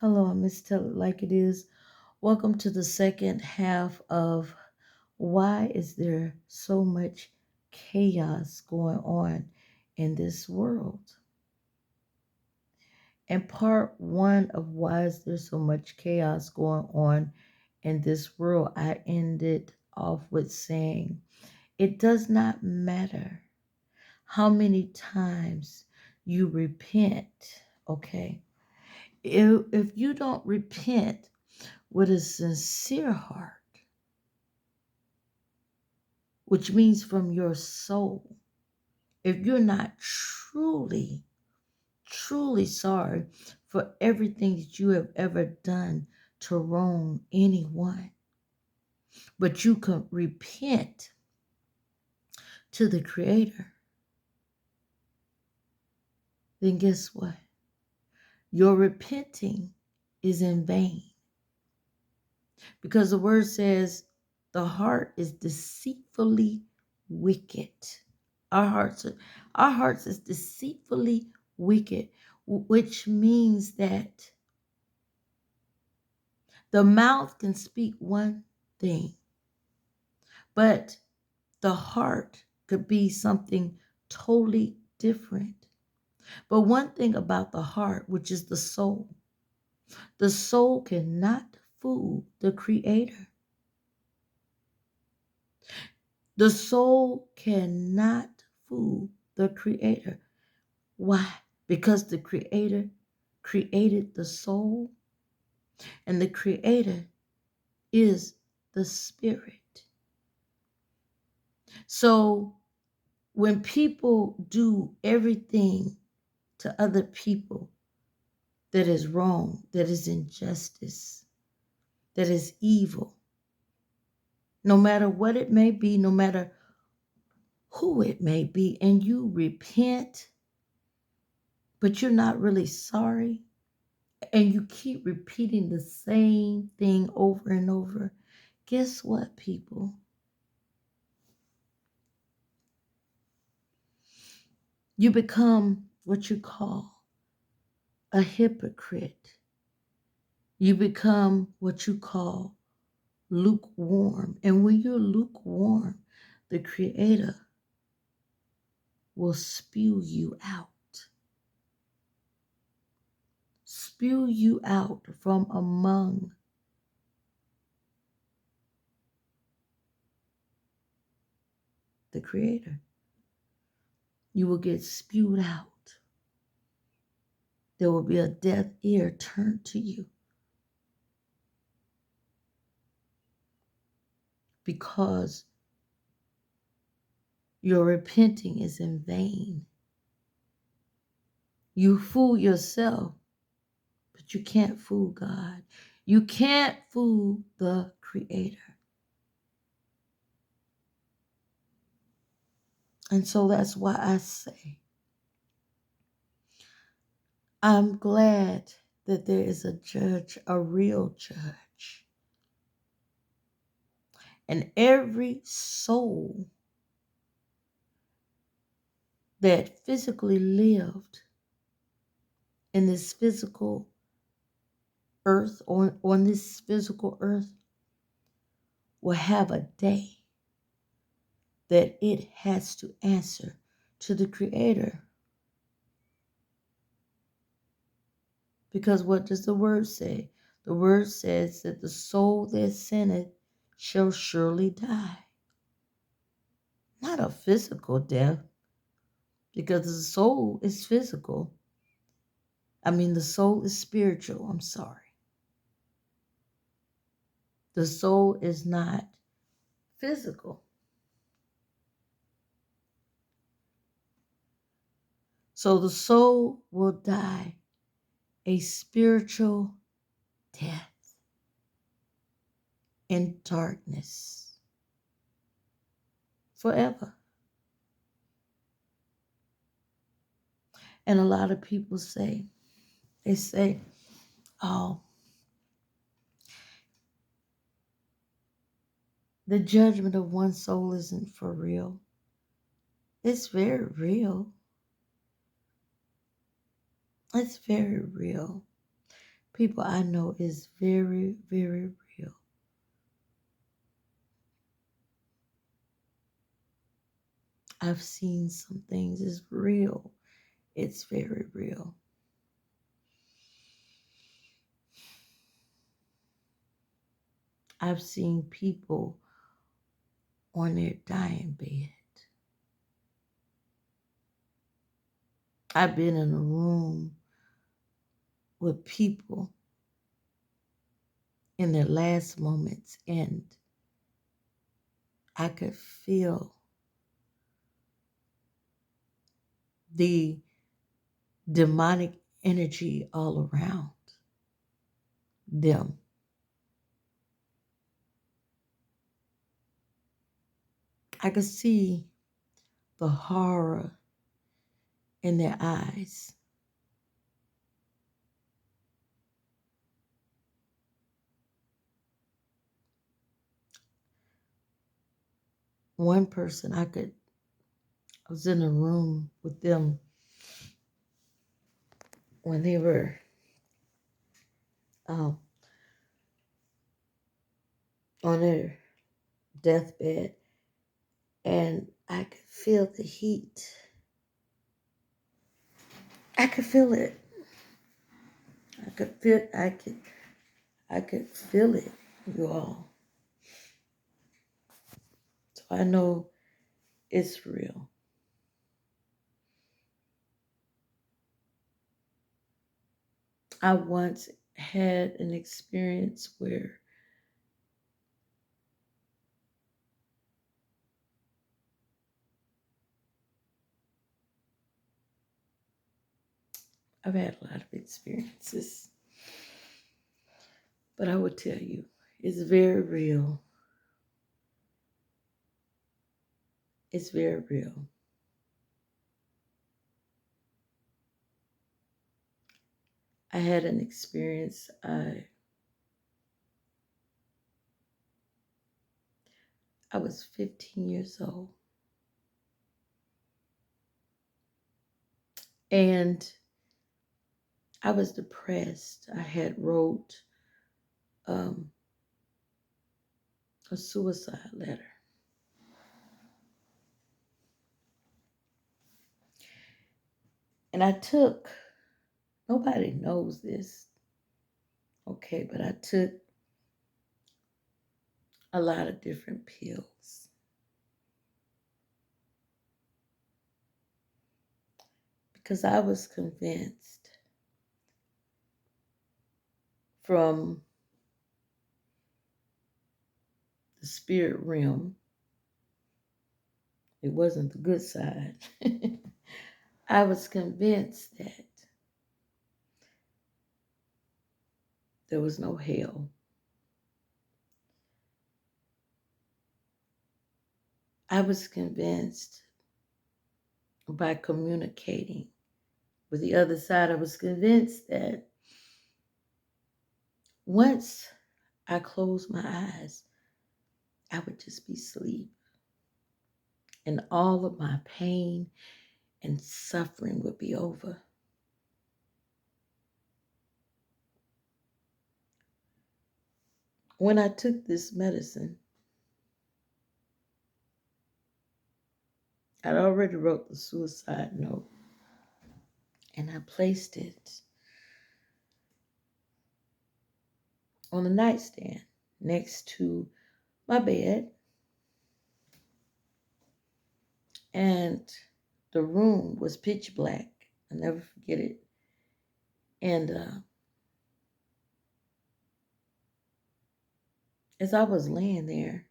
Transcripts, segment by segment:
Hello, I Miss Tell It Like It Is. Welcome to the second half of Why Is There So Much Chaos Going On in This World? And part one of Why Is There So Much Chaos Going On in This World, I ended off with saying, it does not matter how many times you repent, okay? If you don't repent with a sincere heart, which means from your soul, if you're not truly sorry for everything that you have ever done to wrong anyone, but you can repent to the Creator, then guess what? Your repenting is in vain because the word says the heart is deceitfully wicked. Our hearts are, our hearts is deceitfully wicked, which means that the mouth can speak one thing, but the heart could be something totally different. But one thing about the heart, which is the soul cannot fool the Creator. The soul cannot fool the Creator. Why? Because the Creator created the soul, and the Creator is the Spirit. So when people do everything to other people that is wrong, that is injustice, that is evil, no matter what it may be, no matter who it may be, and you repent, but you're not really sorry, and you keep repeating the same thing over and over, guess what, people? You become what you call a hypocrite. You become what you call lukewarm. And when you're lukewarm, the Creator will spew you out. Spew you out from among the Creator. You will get spewed out. There will be a deaf ear turned to you because your repenting is in vain. You fool yourself, but you can't fool God. You can't fool the Creator. And so that's why I say, I'm glad that there is a judge, a real judge. And every soul that physically lived in this physical earth, on this physical earth, will have a day that it has to answer to the Creator. Because what does the word say? The word says that the soul that sinneth shall surely die. Not a physical death, because the soul is physical. The soul is spiritual. I'm sorry. The soul is not physical. So the soul will die a spiritual death in darkness forever. And a lot of people they say, oh, the judgment of one soul isn't for real. It's very real. It's very real. people I know is very, very real. I've seen some things. It's real. It's very real. I've seen people on their dying bed. I've been in a room with people in their last moments, and I could feel the demonic energy all around them. I could see the horror in their eyes. One person, I was in a room with them when they were um, on their deathbed, and I could feel the heat. I could feel it. I could feel it, you all. So I know it's real. I once had an experience where I've had a lot of experiences, but I would tell you, it's very real. It's very real. I had an experience. I was 15 years old, and I was depressed. I had wrote um, a suicide letter. And I took, nobody knows this, okay, but I took a lot of different pills because I was convinced from the spirit realm, it wasn't the good side. I was convinced that there was no hell. I was convinced by communicating with the other side, I was convinced that once I closed my eyes, I would just be asleep. And all of my pain and suffering would be over. When I took this medicine, I'd already wrote the suicide note and I placed it on the nightstand next to my bed. And the room was pitch black. I'll never forget it. And as I was laying there,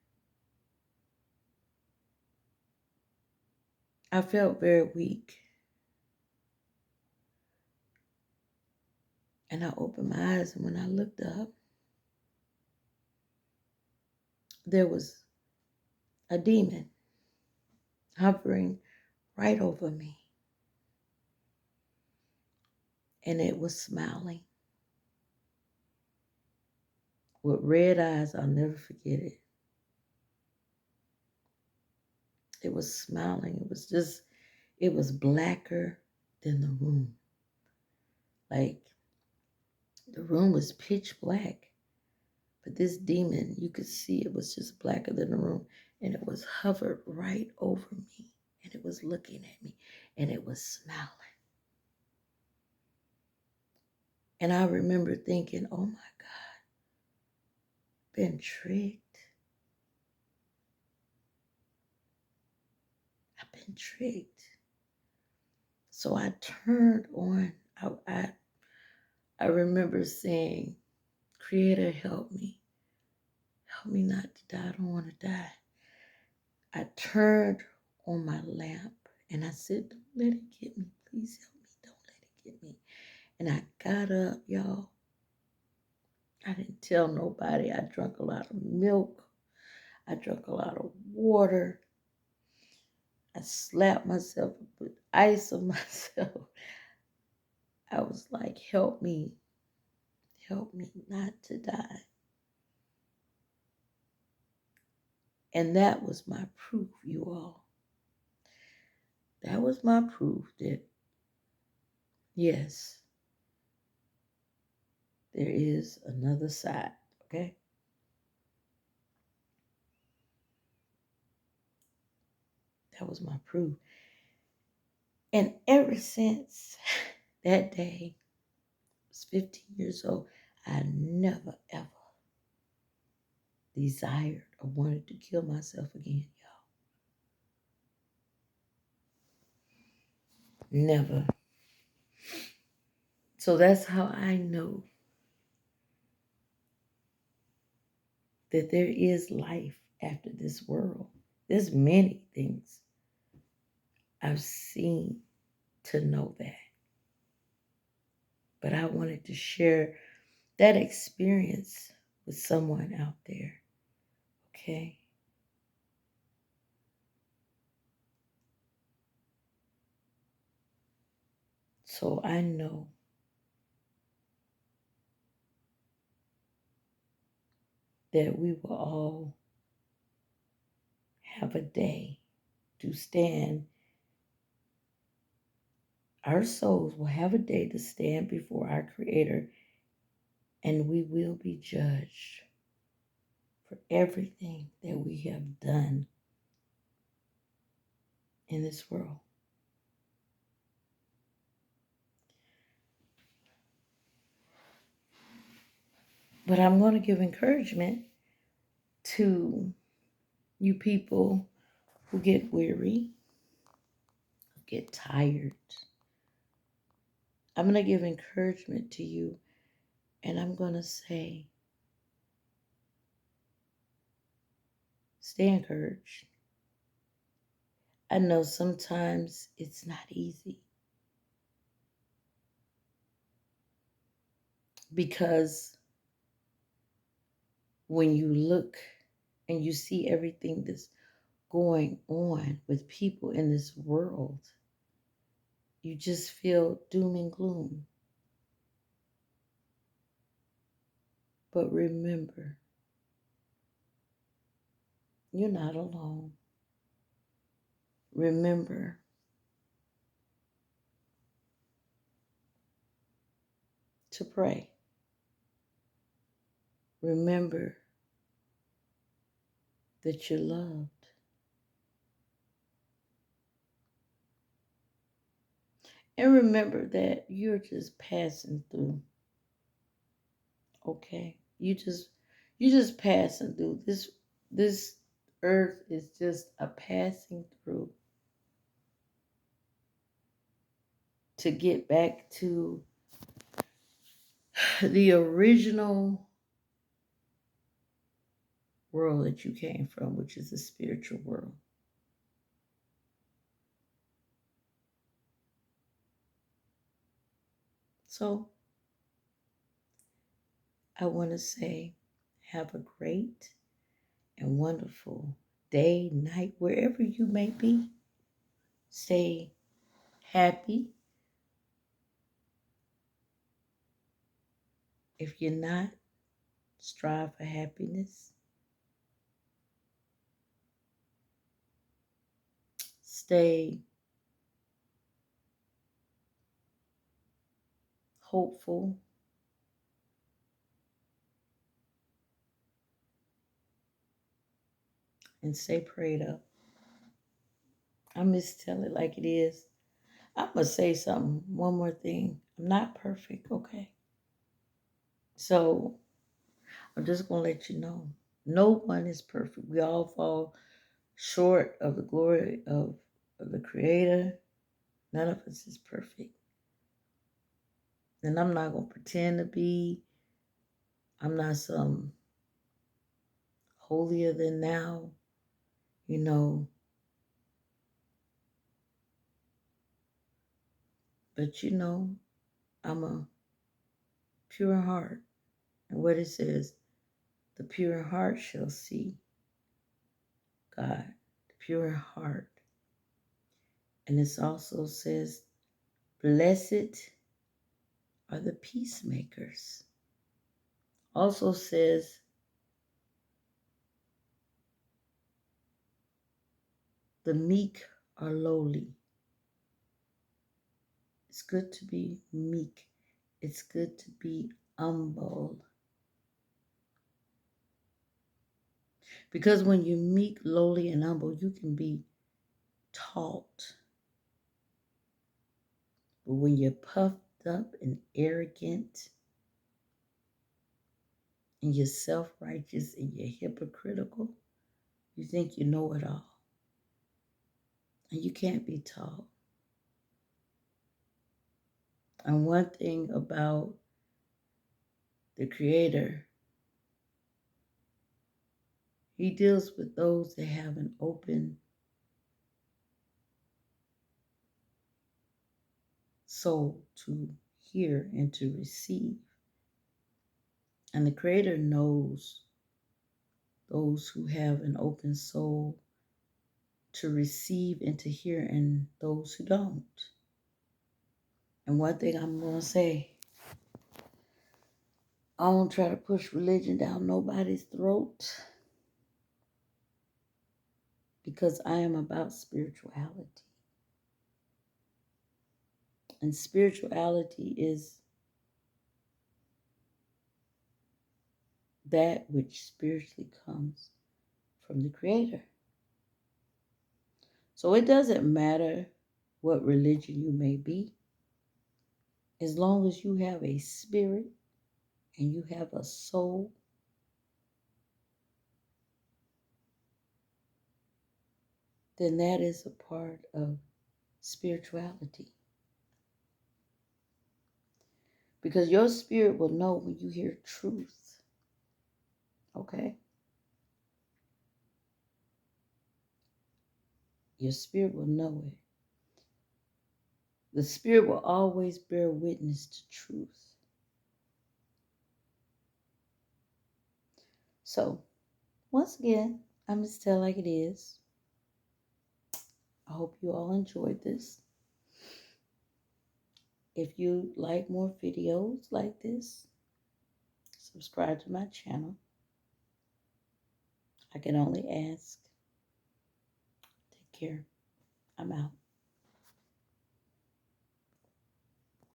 I felt very weak. And I opened my eyes, and when I looked up, there was a demon hovering right over me. And it was smiling with red eyes. I'll never forget it. It was smiling. It was blacker than the room. Like The room was pitch black, but this demon, you could see it was just blacker than the room, and it was hovered right over me, and it was looking at me, and it was smiling. And I remember thinking, oh my God, been tricked. I've been tricked. So I turned on, I remember saying, Creator, help me. Help me not to die. I don't want to die. I turned on my lamp and I said, don't let it get me. Please help me. Don't let it get me. And I got up, y'all. I didn't tell nobody. I drank a lot of milk. I drank a lot of water. I slapped myself, put ice on myself. I was like, help me not to die. And that was my proof, you all. That was my proof that, yes, there is another side, okay? That was my proof. And ever since that day, I was 15 years old, I never, ever desired or wanted to kill myself again, y'all. Never. So that's how I know that there is life after this world. There's many things I've seen to know that. But I wanted to share that experience with someone out there, okay? So I know that we will all have a day to stand. Our souls will have a day to stand before our Creator, and we will be judged for everything that we have done in this world. But I'm going to give encouragement to you people who get weary, who get tired. I'm going to give encouragement to you, and I'm going to say, stay encouraged. I know sometimes it's not easy because when you look and you see everything that's going on with people in this world, you just feel doom and gloom. But remember, you're not alone. Remember, to pray. Remember that you're loved. And remember that you're just passing through. Okay? You just passing through. This earth is just a passing through to get back to the original world that you came from, which is the spiritual world. So I want to say, have a great and wonderful day, night, wherever you may be. Stay happy. If you're not, strive for happiness. Stay hopeful. and stay prayed up. I'm just tell it like it is. I'm going to say something, one more thing. I'm not perfect, okay? So I'm just going to let you know. No one is perfect. We all fall short of the glory of the Creator. None of us is perfect. And I'm not going to pretend to be. I'm not some holier than now, you know. But you know, I'm a pure heart. And what it says, the pure heart shall see God. The pure heart. And it also says, blessed are the peacemakers. Also says, the meek are lowly. It's good to be meek. It's good to be humble. Because when you're meek, lowly, and humble, you can be taught. But when you're puffed up and arrogant, and you're self-righteous and you're hypocritical, you think you know it all. And you can't be taught. And one thing about the Creator, He deals with those that have an open soul to hear and to receive. And the Creator knows those who have an open soul to receive and to hear, and those who don't. And one thing I'm going to say, I don't try to push religion down nobody's throat, because I am about spirituality. And spirituality is that which spiritually comes from the Creator. So it doesn't matter what religion you may be, as long as you have a spirit and you have a soul, then that is a part of spirituality. Because your spirit will know when you hear truth. Okay? Your spirit will know it. The spirit will always bear witness to truth. So, once again, I'm just telling like it is. I hope you all enjoyed this. If you like more videos like this, subscribe to my channel. I can only ask. Take care. I'm out.